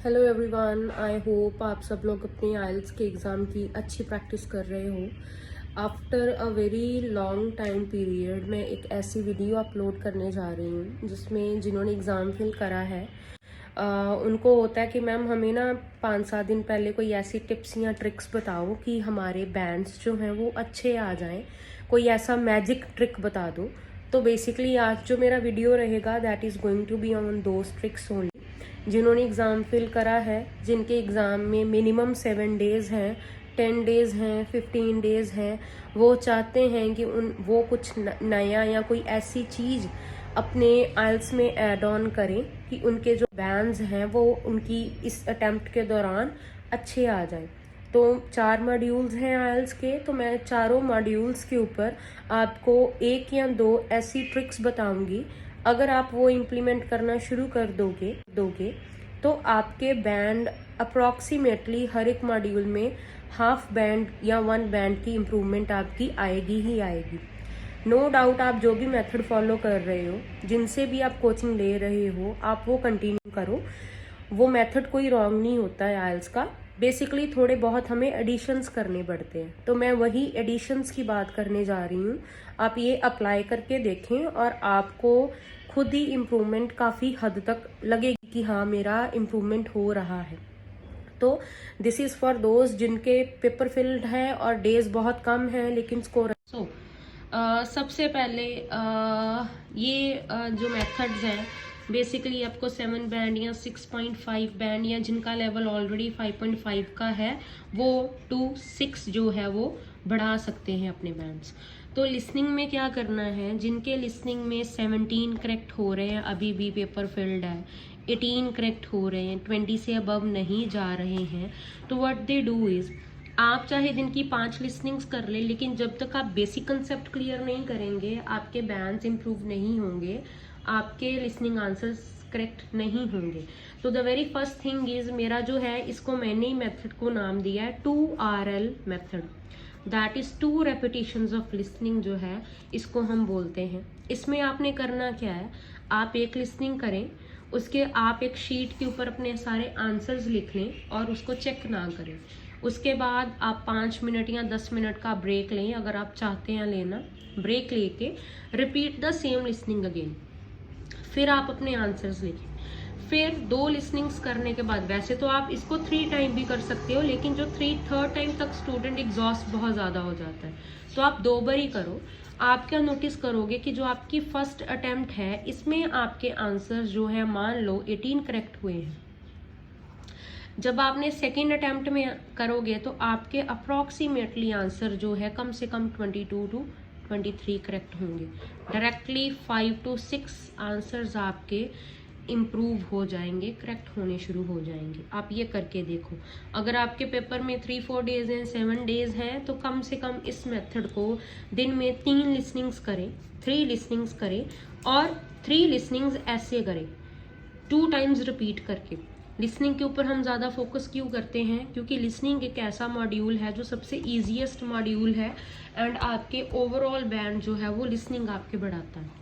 Hello everyone, I hope आप सब लोग अपने आइल्स के एग्ज़ाम की अच्छी प्रैक्टिस कर रहे हो। After a very long time period मैं एक ऐसी वीडियो अपलोड करने जा रही हूँ जिसमें जिन्होंने एग्ज़ाम फिल करा है उनको होता है कि मैम हमें ना 5-7 दिन पहले कोई ऐसी टिप्स या ट्रिक्स बताओ कि हमारे बैंड्स जो हैं वो अच्छे आ जाएं, कोई ऐसा मैजिक ट्रिक बता दो। तो बेसिकली आज जो मेरा वीडियो रहेगा that is going to be on those tricks only जिन्होंने एग्ज़ाम फिल करा है, जिनके एग्ज़ाम में मिनिमम 7 डेज़ हैं, 10 डेज़ हैं, 15 डेज़ हैं। वो चाहते हैं कि वो कुछ नया या कोई ऐसी चीज़ अपने आइल्स में ऐड ऑन करें कि उनके जो बैंड्स हैं वो उनकी इस अटेम्प्ट के दौरान अच्छे आ जाएं। तो 4 मॉड्यूल्स हैं आइल्स के, तो मैं चारों मॉड्यूल्स के ऊपर आपको 1 या 2 ऐसी ट्रिक्स बताऊंगी। अगर आप वो इम्प्लीमेंट करना शुरू कर दोगे तो आपके बैंड अप्रॉक्सीमेटली हर एक मॉड्यूल में हाफ बैंड या 1 बैंड की इम्प्रूवमेंट आपकी आएगी ही आएगी। नो डाउट आप जो भी मेथड फॉलो कर रहे हो, जिनसे भी आप कोचिंग ले रहे हो, आप वो कंटिन्यू करो। वो मेथड कोई रॉन्ग नहीं होता है आइल्स का। बेसिकली थोड़े बहुत हमें एडिशंस करने पड़ते हैं, तो मैं वही एडिशंस की बात करने जा रही हूँ। आप ये अप्लाई करके देखें और आपको खुद ही इम्प्रूवमेंट काफ़ी हद तक लगेगी कि हाँ मेरा इम्प्रूवमेंट हो रहा है। तो दिस इज़ फॉर दोज जिनके पेपर फिल्ड है और डेज बहुत कम है लेकिन स्कोर सबसे पहले जो मेथड्स हैं बेसिकली आपको 7 बैंड या 6.5 बैंड या जिनका लेवल ऑलरेडी 5.5 का है वो 2 6 जो है वो बढ़ा सकते हैं अपने बैंड्स। तो लिसनिंग में क्या करना है, जिनके लिसनिंग में 17 करेक्ट हो रहे हैं, अभी भी पेपर फिल्ड है, 18 करेक्ट हो रहे हैं, 20 से अबव नहीं जा रहे हैं, तो व्हाट दे डू इज़ आप चाहे दिन की 5 लिसनिंग्स कर ले, लेकिन जब तक आप बेसिक कंसेप्ट क्लियर नहीं करेंगे आपके बैंड्स इंप्रूव नहीं होंगे, आपके लिसनिंग आंसर्स करेक्ट नहीं होंगे। तो the very first thing is मेरा जो है इसको मैंने ही मेथड को नाम दिया है 2RL method. That is 2 repetitions of listening जो है इसको हम बोलते हैं। इसमें आपने करना क्या है, आप एक लिसनिंग करें, उसके आप एक शीट के ऊपर अपने सारे आंसर्स लिख लें और उसको चेक ना करें। उसके बाद आप 5 मिनट या 10 मिनट का ब्रेक लें, अगर आप चाहते हैं लेना। ब्रेक लेके repeat the same listening again, फिर आप अपने आंसर्स लिखें। फिर 2 लिसनिंग्स करने के बाद, वैसे तो आप इसको 3 टाइम भी कर सकते हो, लेकिन जो 3rd टाइम तक स्टूडेंट एग्जॉस्ट बहुत ज़्यादा हो जाता है, तो आप 2 बार ही करो। आप क्या नोटिस करोगे कि जो आपकी फर्स्ट अटेम्प्ट है इसमें आपके आंसर्स जो है मान लो 18 करेक्ट हुए हैं। जब आपने सेकेंड अटेम्प्ट में करोगे तो आपके अप्रॉक्सीमेटली आंसर जो है कम से कम 22 to 23 करेक्ट होंगे। डायरेक्टली 5 to 6 आंसर्स आपके इम्प्रूव हो जाएंगे, करेक्ट होने शुरू हो जाएंगे। आप ये करके देखो। अगर आपके पेपर में 3-4 डेज हैं, 7 डेज हैं, तो कम से कम इस मेथड को दिन में 3 लिसनिंग्स करें, 3 लिसनिंग्स करें और 3 लिसनिंग्स ऐसे करें 2 टाइम्स रिपीट करके। लिसनिंग के ऊपर हम ज़्यादा फोकस क्यों करते हैं, क्योंकि लिसनिंग एक ऐसा मॉड्यूल है जो सबसे ईजीएस्ट मॉड्यूल है एंड आपके ओवरऑल बैंड जो है वो लिसनिंग आपके बढ़ाता है।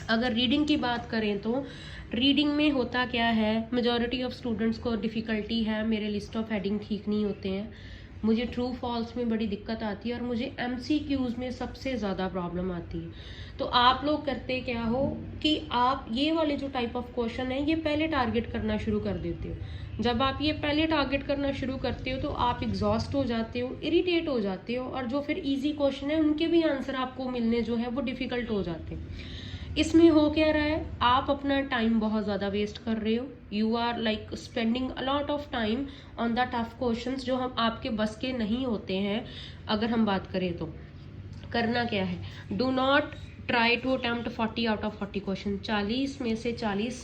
अगर रीडिंग की बात करें तो रीडिंग में होता क्या है, मेजॉरिटी ऑफ स्टूडेंट्स को डिफ़िकल्टी है, मेरे लिस्ट ऑफ हेडिंग ठीक नहीं होते हैं, मुझे ट्रू फॉल्स में बड़ी दिक्कत आती है और मुझे MCQs में सबसे ज़्यादा प्रॉब्लम आती है। तो आप लोग करते क्या हो कि आप ये वाले जो टाइप ऑफ क्वेश्चन है ये पहले टारगेट करना शुरू कर देते हो। जब आप ये पहले टारगेट करना शुरू करते हो तो आप एग्जॉस्ट हो जाते हो, इरिटेट हो जाते हो, और जो फिर इजी क्वेश्चन है उनके भी आंसर आपको मिलने जो है वो डिफ़िकल्ट हो जाते हैं। इसमें हो क्या रहा है, आप अपना टाइम बहुत ज़्यादा वेस्ट कर रहे हो। You are like spending a lot of time on the tough questions जो हम आपके बस के नहीं होते हैं। अगर हम बात करें तो करना क्या है, do not try to attempt 40 out of 40 question. 40 में से 40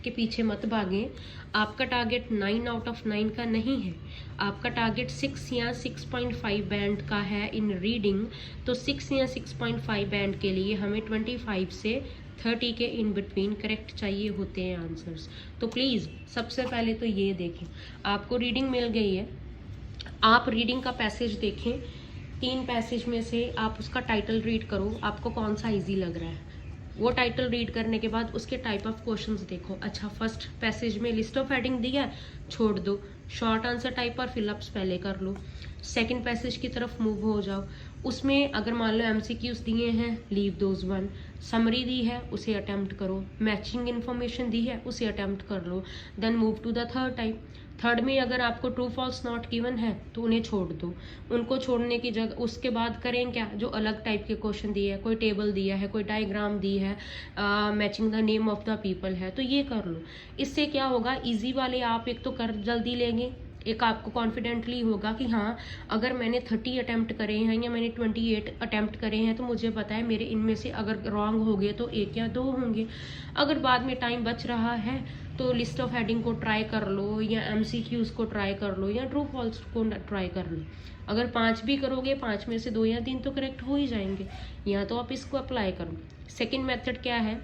के पीछे मत भागें। आपका टारगेट 9 आउट ऑफ 9 का नहीं है, आपका टारगेट 6 या 6.5 बैंड का है इन रीडिंग। तो 6 या 6.5 बैंड के लिए हमें 25 से 30 के इन बिटवीन करेक्ट चाहिए होते हैं आंसर्स। तो प्लीज़ सबसे पहले तो ये देखें, आपको रीडिंग मिल गई है, आप रीडिंग का पैसेज देखें। 3 पैसेज में से आप उसका टाइटल रीड करो, आपको कौन सा इजी लग रहा है। वो टाइटल रीड करने के बाद उसके टाइप ऑफ क्वेश्चंस देखो। अच्छा, फर्स्ट पैसेज में लिस्ट ऑफ हेडिंग दिया है, छोड़ दो, शॉर्ट आंसर टाइप और फिलअप्स पहले कर लो। सेकंड पैसेज की तरफ मूव हो जाओ, उसमें अगर मान लो एमसीक्यूज दिए हैं, लीव दोज वन। समरी दी है, उसे अटेम्प्ट करो। मैचिंग इन्फॉर्मेशन दी है, उसे अटेम्प्ट कर लो। Then move to the third type. Third में अगर आपको ट्रू फॉल्स नॉट गिवन है तो उन्हें छोड़ दो। उनको छोड़ने की जगह उसके बाद करें क्या, जो अलग टाइप के क्वेश्चन दिए हैं, कोई टेबल दिया है, कोई डायग्राम दी है, matching the name of the people है, तो ये कर लो। इससे क्या होगा, इजी वाले आप एक तो कर जल्दी लेंगे, एक आपको कॉन्फिडेंटली होगा कि हाँ अगर मैंने 30 अटैम्प्ट करे हैं या मैंने 28 अटैम्प्ट करे हैं तो मुझे पता है मेरे इनमें से अगर रॉन्ग हो गए तो 1 या 2 होंगे। अगर बाद में टाइम बच रहा है तो लिस्ट ऑफ हेडिंग को ट्राई कर लो, या एमसीक्यूज को ट्राई कर लो, या ट्रू फॉल्स को ट्राई कर लो। अगर 5 भी करोगे, 5 में से 2 या 3 तो करेक्ट हो ही जाएंगे, या तो आप इसको अप्लाई करो। सेकेंड मेथड क्या है,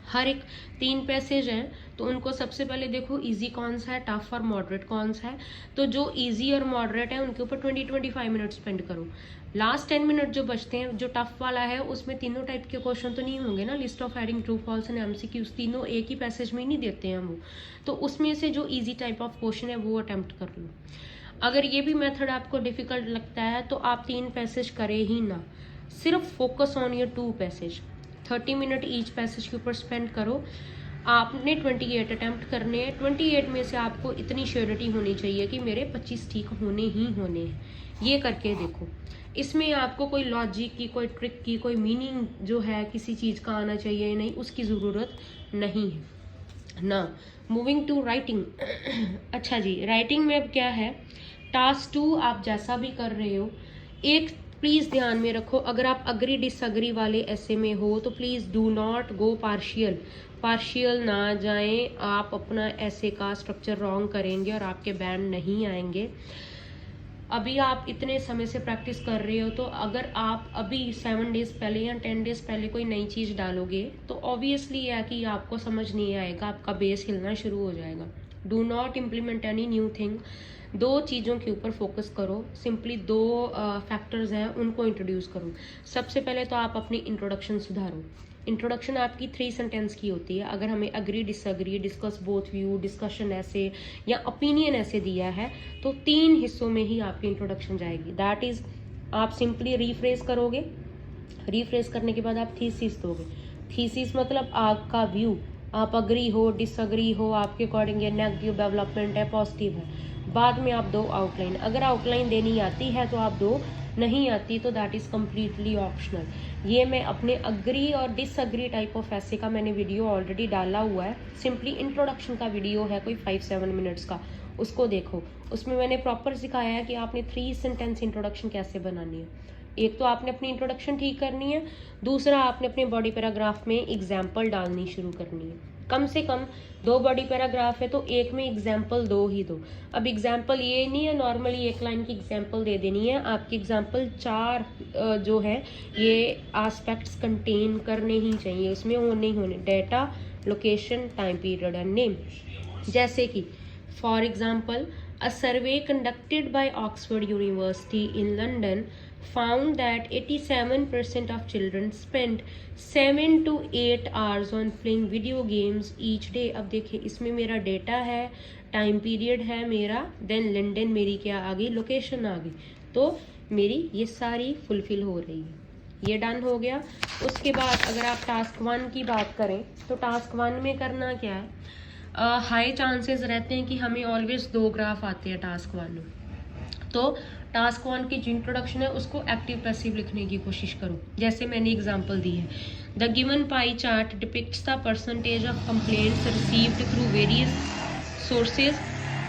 हर एक 3 पैसेज हैं तो उनको सबसे पहले देखो इजी कौन सा है, टफ और मॉडरेट कौन सा है। तो जो इजी और मॉडरेट है उनके ऊपर 20-25 मिनट स्पेंड करो। लास्ट 10 मिनट जो बचते हैं, जो टफ वाला है उसमें तीनों टाइप के क्वेश्चन तो नहीं होंगे ना, list of heading, true false and MCQs तीनों एक ही पैसेज में ही नहीं देते हैं वो, तो उसमें से जो इजी टाइप ऑफ क्वेश्चन है वो अटेम्प्ट कर लो। अगर ये भी मेथड आपको डिफिकल्ट लगता है तो आप 3 पैसेज करे ही ना, सिर्फ focus on your 2 passage. 30 minute each passage के ऊपर स्पेंड करो। आपने 28 अटैम्प्ट करने हैं, 28 में से आपको इतनी श्योरिटी होनी चाहिए कि मेरे 25 ठीक होने ही होने हैं। ये करके देखो, इसमें आपको कोई लॉजिक की, कोई ट्रिक की, कोई मीनिंग जो है किसी चीज़ का आना चाहिए नहीं, उसकी ज़रूरत नहीं है ना। Moving to writing. अच्छा जी, राइटिंग में अब क्या है, टास्क 2 आप जैसा भी कर रहे हो, एक प्लीज़ ध्यान में रखो, अगर आप अग्री डिसअग्री वाले ऐसे में हो तो please do not go partial ना जाएं। आप अपना ऐसे का स्ट्रक्चर रॉन्ग करेंगे और आपके बैंड नहीं आएंगे। अभी आप इतने समय से प्रैक्टिस कर रहे हो तो अगर आप अभी 7 डेज पहले या 10 डेज पहले कोई नई चीज़ डालोगे तो ऑब्वियसली है कि आपको समझ नहीं आएगा, आपका बेस हिलना शुरू हो जाएगा। Do not implement any new thing. 2 चीज़ों के ऊपर फोकस करो, सिंपली 2 फैक्टर्स हैं उनको इंट्रोड्यूस करो। सबसे पहले तो आप अपनी इंट्रोडक्शन सुधारो। इंट्रोडक्शन आपकी 3 सेंटेंस की होती है। अगर हमें agree disagree, discuss both view, discussion ऐसे या ओपिनियन ऐसे दिया है तो 3 हिस्सों में ही आपकी इंट्रोडक्शन जाएगी। दैट इज, आप सिंपली रीफ्रेज करोगे, रीफ्रेज करने के बाद आप थीसिस दोगे। थीसिस मतलब आपका व्यू, आप अग्री हो, डिसअग्री हो, आपके अकॉर्डिंग ये नेगेटिव डेवलपमेंट है, पॉजिटिव है। बाद में आप 2 आउटलाइन, अगर आउटलाइन देनी आती है तो आप 2, नहीं आती तो दैट इज़ कम्प्लीटली ऑप्शनल। ये मैं अपने अग्री और डिसअग्री टाइप ऑफ ऐसे का मैंने वीडियो ऑलरेडी डाला हुआ है, सिंपली इंट्रोडक्शन का वीडियो है कोई 5-7 मिनट्स का, उसको देखो। उसमें मैंने प्रॉपर सिखाया है कि आपने 3 सेंटेंस इंट्रोडक्शन कैसे बनानी है। एक तो आपने अपनी इंट्रोडक्शन ठीक करनी है, दूसरा आपने अपने बॉडी पैराग्राफ में एग्जाम्पल डालनी शुरू करनी है। कम से कम 2 बॉडी पैराग्राफ है तो एक में एग्जाम्पल 2 ही दो। अब एग्जाम्पल ये नहीं है नॉर्मली 1 लाइन की एग्जाम्पल दे देनी है, आपकी एग्जाम्पल 4 जो है ये एस्पेक्ट्स कंटेन करने ही चाहिए, उसमें होने ही होने, data, location, time period and name. जैसे कि for example, a survey conducted by Oxford university in London found that 87% of children spend 7 to 8 hours on playing video games each day। अब देखिए इसमें मेरा डेटा है, टाइम पीरियड है मेरा, then London मेरी क्या आ गई, लोकेशन आ गई, तो मेरी ये सारी फुलफिल हो रही है। ये डन हो गया। उसके बाद अगर आप टास्क 1 की बात करें तो टास्क 1 में करना क्या है, हाई चांसेस रहते हैं कि हमें ऑलवेज 2 ग्राफ आते हैं टास्क 1 में। तो टास्क 1 की जो इंट्रोडक्शन है उसको एक्टिव पैसिव लिखने की कोशिश करो। जैसे मैंने एग्जांपल दी है, the given pie chart depicts the percentage of complaints received through various sources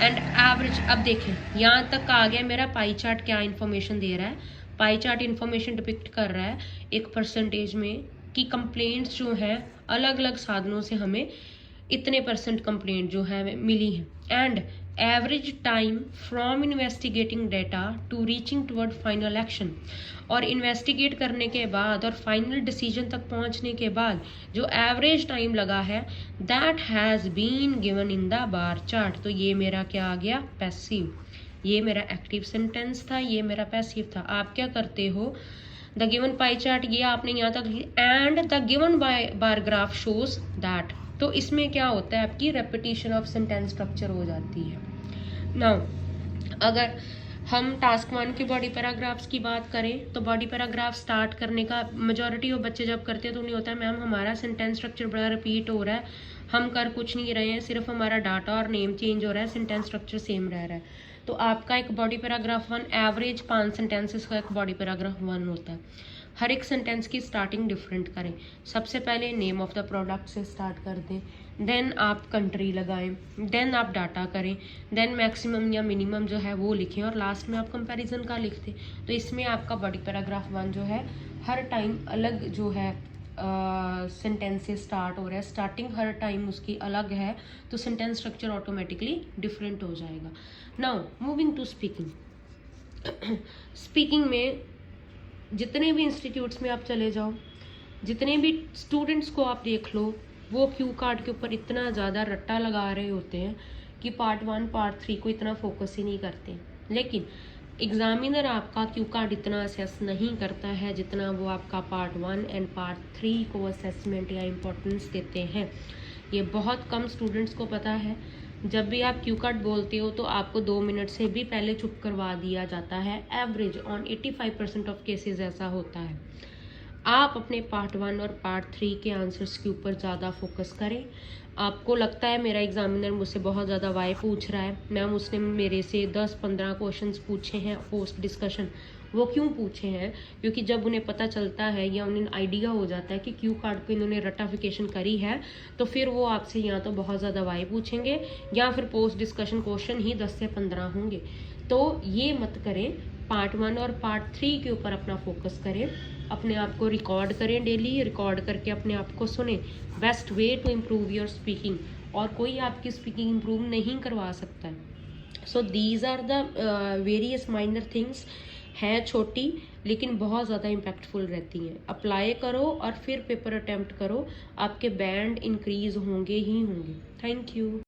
and average. अब देखें यहाँ तक आ गया मेरा पाई चार्ट क्या इन्फॉर्मेशन दे रहा है, पाई चार्ट इन्फॉर्मेशन डिपिक्ट कर रहा है एक परसेंटेज में कि कंप्लेंट्स जो है अलग अलग साधनों से हमें इतने % कंप्लेंट जो है मिली है, and average time from investigating data to reaching toward final action. और इन्वेस्टिगेट करने के बाद और फाइनल डिसीजन तक पहुंचने के बाद जो एवरेज टाइम लगा है that has been given in the bar chart. तो ये मेरा क्या आ गया, पैसिव। ये मेरा एक्टिव सेंटेंस था, ये मेरा पैसिव था। आप क्या करते हो, द गिवन पाई चार्ट ये आपने यहाँ तक and the given bar graph shows that, तो इसमें क्या होता है आपकी रेपिटेशन ऑफ सेंटेंस स्ट्रक्चर हो जाती है। नाउ अगर हम टास्क 1 के बॉडी पैराग्राफ्स की बात करें तो बॉडी पैराग्राफ स्टार्ट करने का मेजॉरिटी ऑफ बच्चे जब करते हैं तो नहीं होता है मैम हमारा सेंटेंस स्ट्रक्चर बड़ा रिपीट हो रहा है, हम कर कुछ नहीं रहे हैं, सिर्फ हमारा डाटा और नेम चेंज हो रहा है, सेंटेंस स्ट्रक्चर सेम रह रहा है। तो आपका एक बॉडी पैराग्राफ 1 एवरेज 5 सेंटेंसेस का एक बॉडी पैराग्राफ 1 होता है। हर एक सेंटेंस की स्टार्टिंग डिफरेंट करें। सबसे पहले नेम ऑफ द प्रोडक्ट से स्टार्ट कर दें, देन आप कंट्री लगाएं, देन आप डाटा करें, देन मैक्सिमम या मिनिमम जो है वो लिखें और लास्ट में आप कंपैरिजन का लिख दें। तो इसमें आपका बॉडी पैराग्राफ 1 जो है हर टाइम अलग जो है सेंटेंस से स्टार्ट हो रहा है, स्टार्टिंग हर टाइम उसकी अलग है, तो सेंटेंस स्ट्रक्चर ऑटोमेटिकली डिफरेंट हो जाएगा। Now moving to speaking. Speaking में जितने भी इंस्टीट्यूट्स में आप चले जाओ, जितने भी स्टूडेंट्स को आप देख लो, वो क्यू कार्ड के ऊपर इतना ज़्यादा रट्टा लगा रहे होते हैं कि पार्ट 1 पार्ट 3 को इतना फोकस ही नहीं करते। लेकिन एग्जामिनर आपका क्यू कार्ड इतना असेस नहीं करता है जितना वो आपका पार्ट 1 एंड पार्ट 3 को असेसमेंट या इम्पोर्टेंस देते हैं। ये बहुत कम स्टूडेंट्स को पता है। जब भी आप क्यू कार्ड बोलते हो तो आपको 2 मिनट से भी पहले चुप करवा दिया जाता है। एवरेज ऑन 85% ऑफ केसेस ऐसा होता है। आप अपने पार्ट 1 और पार्ट 3 के आंसर्स के ऊपर ज़्यादा फोकस करें। आपको लगता है मेरा एग्जामिनर मुझसे बहुत ज़्यादा वाई पूछ रहा है, मैम उसने मेरे से 10-15 क्वेश्चंस पूछे हैं पोस्ट डिस्कशन, वो क्यों पूछे हैं? क्योंकि जब उन्हें पता चलता है या उन्हें आइडिया हो जाता है कि क्यू कार्ड को इन्होंने रटाफिकेशन करी है, तो फिर वो आपसे या तो बहुत ज़्यादा वाई पूछेंगे या फिर पोस्ट डिस्कशन क्वेश्चन ही 10 से 15 होंगे। तो ये मत करें। पार्ट 1 और पार्ट 3 के ऊपर अपना फोकस करें, अपने आप को रिकॉर्ड करें, डेली रिकॉर्ड करके अपने आप को सुने। Best way to improve your speaking, और कोई आपकी स्पीकिंग इम्प्रूव नहीं करवा सकता है। So these are the various minor things, हैं छोटी लेकिन बहुत ज़्यादा इम्पैक्टफुल रहती हैं। अप्लाई करो और फिर पेपर अटेम्प्ट करो, आपके बैंड इंक्रीज होंगे ही होंगे। Thank you.